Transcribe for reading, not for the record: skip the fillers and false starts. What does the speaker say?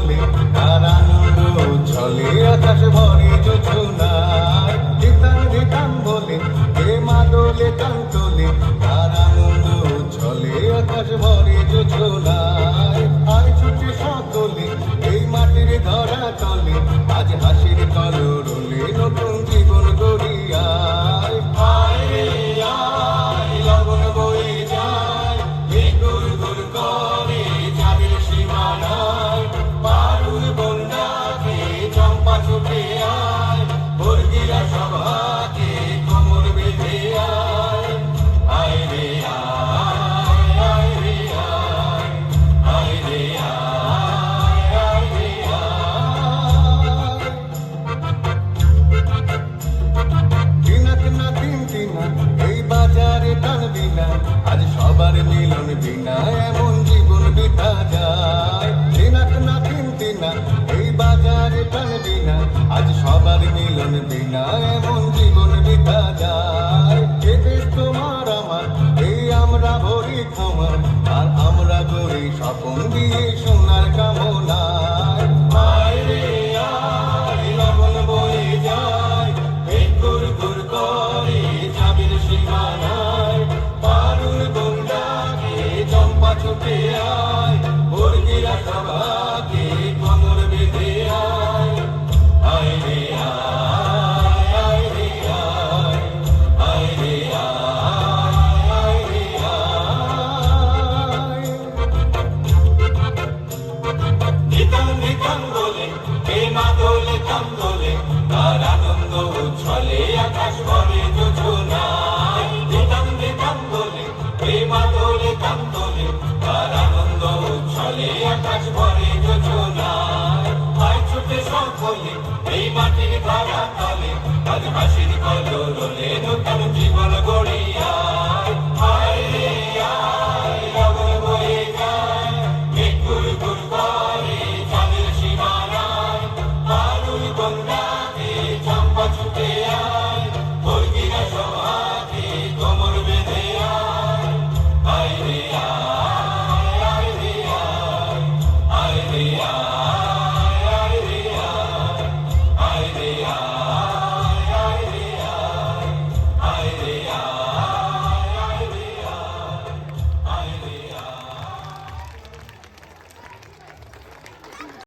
তোলে তার আনন্দ চলে আকাশ ভরে যোজনায় ধিতান ধিতান বলে কে মাদলে টান তোলে তার আনন্দ চলে আকাশ ভরে যোজনায় আয় ছুটে সকলে এই মাটির ধরা তলে আজ হাসির কলরলে নতুন জীবন গড়িয়ায় আয় রে আয় লগন বয়ে যায় গুর গুর করে যাদের সীমানায় পারুল বন্যাকে চম্পা ছুটে আয় বর্গিরা সভাকে কোমর বেঁধে আয় আয় রে আয় আয় রে আয় আয় রে আয় আয় রে আয় দিনাক না তিন দিনা এই বাজারে টানবি না আজ সবার মিলন বিনা এমন জীবন বিতা যায় দিনাক না তিন দিনা এই বাজারে টানবি না আজ সবার মিলন বিনা এমন জীবন বিতা যায় এ দেশ তোমার আমার এই আমরা ভরি ক্ষমা আর আমরা করি স্বপন দিয়ে সোনার কামনায় আয় রে আয় লগন বয়ে যায় গুর গুর করে যাবির সীমানায় পারুল বন্যাকে চম্পা ছুটে আয় বর্গিরা সভাকে